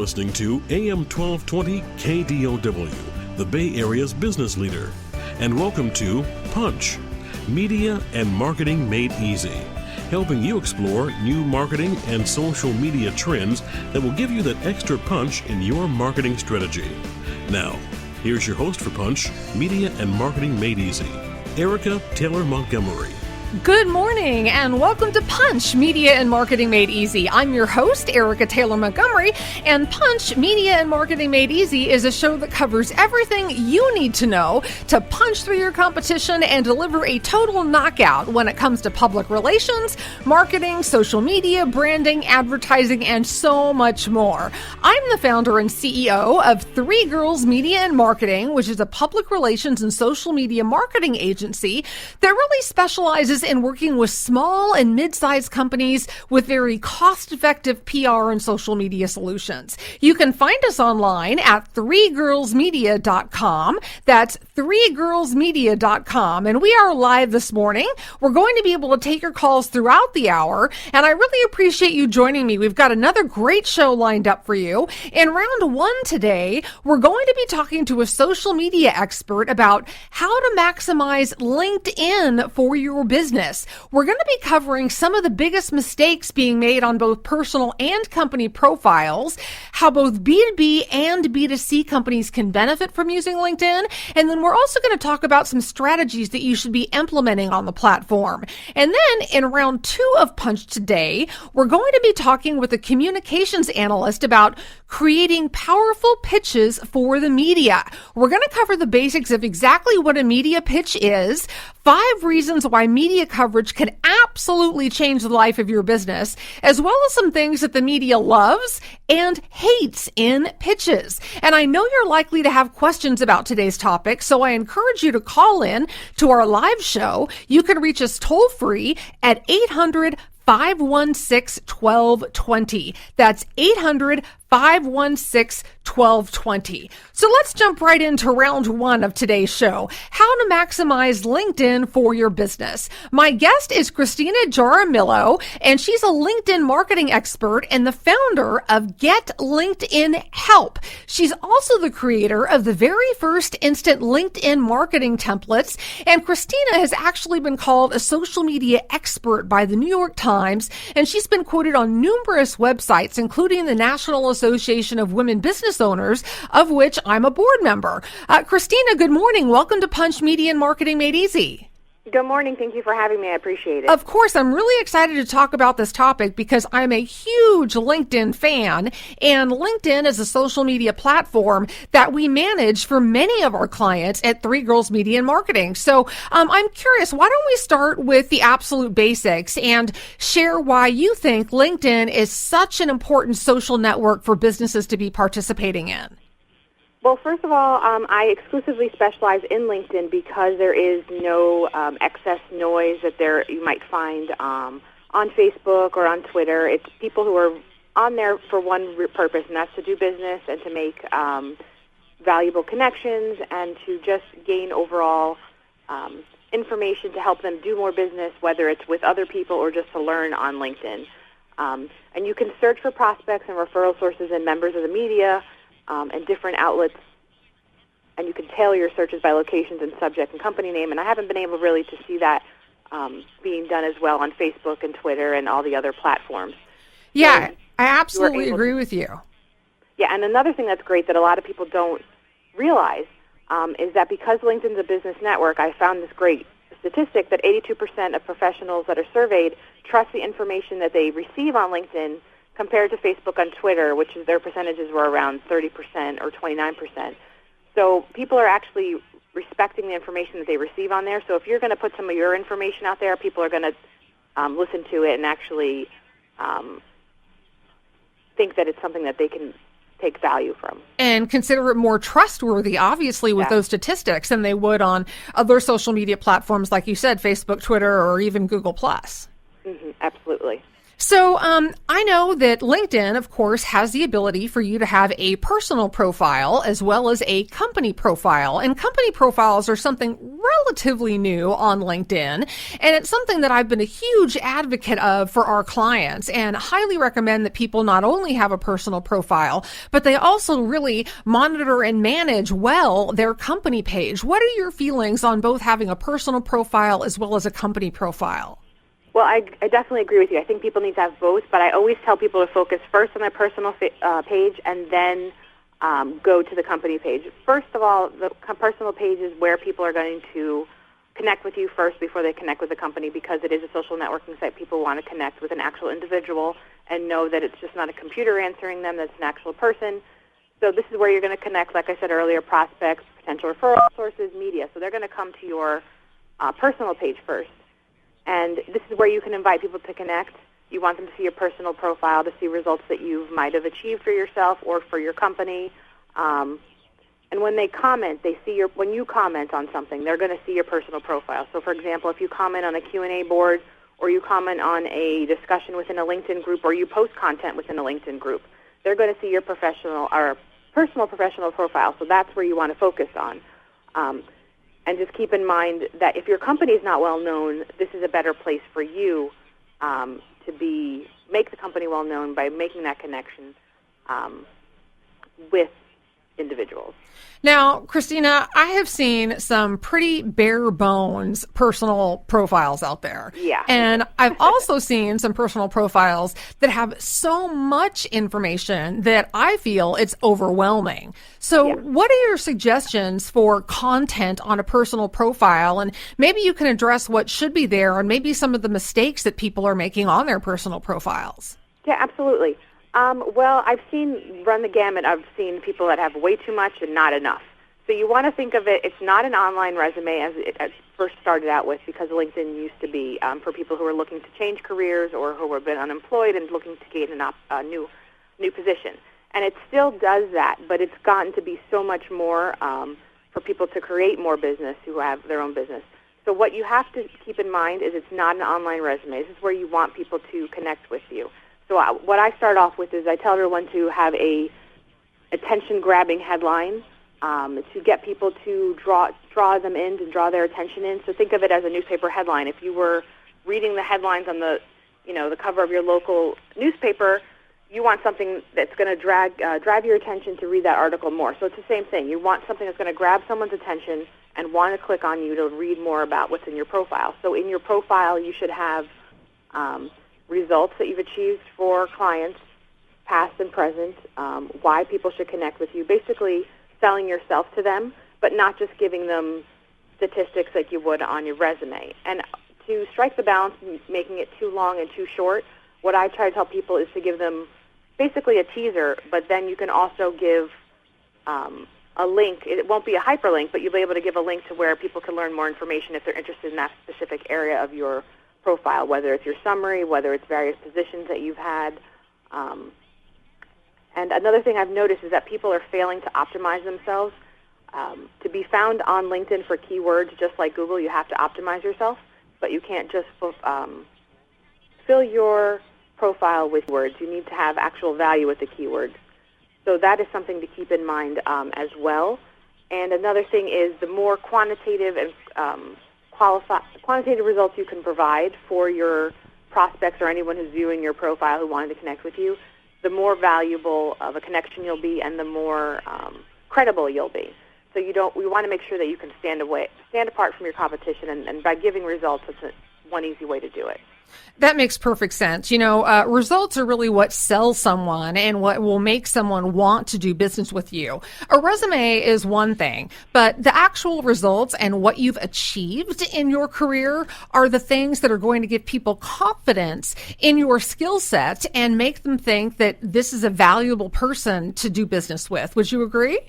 listening to AM 1220 KDOW, the Bay Area's business leader. And welcome to Punch, Media and Marketing Made Easy, helping you explore new marketing and social media trends that will give you that extra punch in your marketing strategy. Now, here's your host for Punch, Media and Marketing Made Easy, Erica Taylor Montgomery. Good morning and welcome to Punch, Media and Marketing Made Easy. I'm your host, Erica Taylor Montgomery, and Punch, Media and Marketing Made Easy is a show that covers everything you need to know to punch through your competition and deliver a total knockout when it comes to public relations, marketing, social media, branding, advertising, and so much more. I'm the founder and CEO of Three Girls Media and Marketing, which is a public relations and social media marketing agency that really specializes in working with small and mid-sized companies with very cost-effective PR and social media solutions. You can find us online at threegirlsmedia.com. That's threegirlsmedia.com. And we are live this morning. We're going to be able to take your calls throughout the hour, and I really appreciate you joining me. We've got another great show lined up for you. In round one today, we're going to be talking to a social media expert about how to maximize LinkedIn for your business. We're going to be covering some of the biggest mistakes being made on both personal and company profiles, how both B2B and B2C companies can benefit from using LinkedIn, and then we're also going to talk about some strategies that you should be implementing on the platform. And then in round two of Punch today, we're going to be talking with a communications analyst about creating powerful pitches for the media. We're going to cover the basics of exactly what a media pitch is, 5 reasons why media coverage can absolutely change the life of your business, as well as some things that the media loves and hates in pitches. And I know you're likely to have questions about today's topic, so I encourage you to call in to our live show. You can reach us toll free at 800-516-1220. That's 800-516-1220. So let's jump right into round one of today's show, how to maximize LinkedIn for your business. My guest is Christina Jaramillo, and she's a LinkedIn marketing expert and the founder of Get LinkedIn Help. She's also the creator of the very first instant LinkedIn marketing templates, and Christina has actually been called a social media expert by the New York Times, and she's been quoted on numerous websites, including the National Association of Women Business Owners, of which I'm a board member. Christina, good morning. Welcome to Punch, Media and Marketing Made Easy. Good morning. Thank you for having me. I appreciate it. Of course, I'm really excited to talk about this topic because I'm a huge LinkedIn fan, and LinkedIn is a social media platform that we manage for many of our clients at Three Girls Media and Marketing. So I'm curious, why don't we start with the absolute basics and share why you think LinkedIn is such an important social network for businesses to be participating in? Well, first of all, I exclusively specialize in LinkedIn because there is no excess noise that you might find on Facebook or on Twitter. It's people who are on there for one purpose, and that's to do business and to make valuable connections and to just gain overall information to help them do more business, whether it's with other people or just to learn on LinkedIn. And you can search for prospects and referral sources and members of the media and different outlets, and you can tailor your searches by locations and subject and company name, and I haven't been able really to see that being done as well on Facebook and Twitter and all the other platforms. Yeah, so I absolutely agree with you. Yeah, and another thing that's great that a lot of people don't realize is that because LinkedIn's a business network, I found this great statistic that 82% of professionals that are surveyed trust the information that they receive on LinkedIn compared to Facebook and Twitter, which is their percentages were around 30% or 29%. So people are actually respecting the information that they receive on there. So if you're going to put some of your information out there, people are going to listen to it and actually think that it's something that they can take value from. And consider it more trustworthy, obviously, with those statistics than they would on other social media platforms, like you said, Facebook, Twitter, or even Google+. Absolutely. So I know that LinkedIn, of course, has the ability for you to have a personal profile as well as a company profile. And company profiles are something relatively new on LinkedIn. And it's something that I've been a huge advocate of for our clients and highly recommend that people not only have a personal profile, but they also really monitor and manage well their company page. What are your feelings on both having a personal profile as well as a company profile? Well, I definitely agree with you. I think people need to have both, but I always tell people to focus first on their personal page and then go to the company page. First of all, the personal page is where people are going to connect with you first before they connect with the company, because it is a social networking site. People want to connect with an actual individual and know that it's just not a computer answering them, that's an actual person. So this is where you're going to connect, like I said earlier, prospects, potential referral sources, media. So they're going to come to your personal page first. And this is where you can invite people to connect. You want them to see your personal profile, to see results that you might have achieved for yourself or for your company. And when they comment, they see when you comment on something, they're going to see your personal profile. So, for example, if you comment on a Q&A board, or you comment on a discussion within a LinkedIn group, or you post content within a LinkedIn group, they're going to see your personal professional profile. So that's where you want to focus on. And just keep in mind that if your company is not well known, this is a better place for you to make the company well known by making that connection with individuals. Now, Christina, I have seen some pretty bare bones personal profiles out there. Yeah. And I've also seen some personal profiles that have so much information that I feel it's overwhelming. So what are your suggestions for content on a personal profile? And maybe you can address what should be there and maybe some of the mistakes that people are making on their personal profiles. Yeah, absolutely. Well, run the gamut. I've seen people that have way too much and not enough. So you want to think of it, it's not an online resume as it first started out with, because LinkedIn used to be for people who are looking to change careers or who have been unemployed and looking to gain a new position. And it still does that, but it's gotten to be so much more for people to create more business who have their own business. So what you have to keep in mind is it's not an online resume. This is where you want people to connect with you. So what I start off with is I tell everyone to have a attention-grabbing headline to get people to draw them in, to draw their attention in. So think of it as a newspaper headline. If you were reading the headlines on the cover of your local newspaper, you want something that's going to drive your attention to read that article more. So it's the same thing. You want something that's going to grab someone's attention and want to click on you to read more about what's in your profile. So in your profile, you should have results that you've achieved for clients, past and present, why people should connect with you, basically selling yourself to them, but not just giving them statistics like you would on your resume. And to strike the balance, making it too long and too short, what I try to tell people is to give them basically a teaser, but then you can also give a link. It won't be a hyperlink, but you'll be able to give a link to where people can learn more information if they're interested in that specific area of your profile, whether it's your summary, whether it's various positions that you've had. And another thing I've noticed is that people are failing to optimize themselves. To be found on LinkedIn for keywords, just like Google, you have to optimize yourself, but you can't just fill your profile with words. You need to have actual value with the keywords. So that is something to keep in mind as well. And another thing is the more quantitative and quantitative results you can provide for your prospects or anyone who's viewing your profile who wanted to connect with you, the more valuable of a connection you'll be and the more credible you'll be. So we want to make sure that you can stand apart from your competition, and by giving results, it's one easy way to do it. That makes perfect sense. Results are really what sells someone and what will make someone want to do business with you. A resume is one thing, but the actual results and what you've achieved in your career are the things that are going to give people confidence in your skill set and make them think that this is a valuable person to do business with. Would you agree?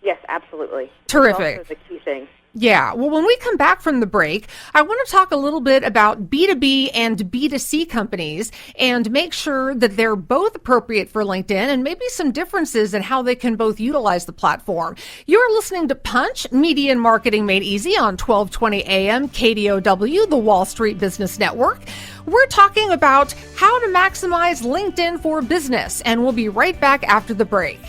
Yes, absolutely. Terrific. That's also the key thing. Yeah. Well, when we come back from the break, I want to talk a little bit about B2B and B2C companies and make sure that they're both appropriate for LinkedIn and maybe some differences in how they can both utilize the platform. You're listening to Punch, Media and Marketing Made Easy on 1220 AM KDOW, the Wall Street Business Network. We're talking about how to maximize LinkedIn for business, and we'll be right back after the break.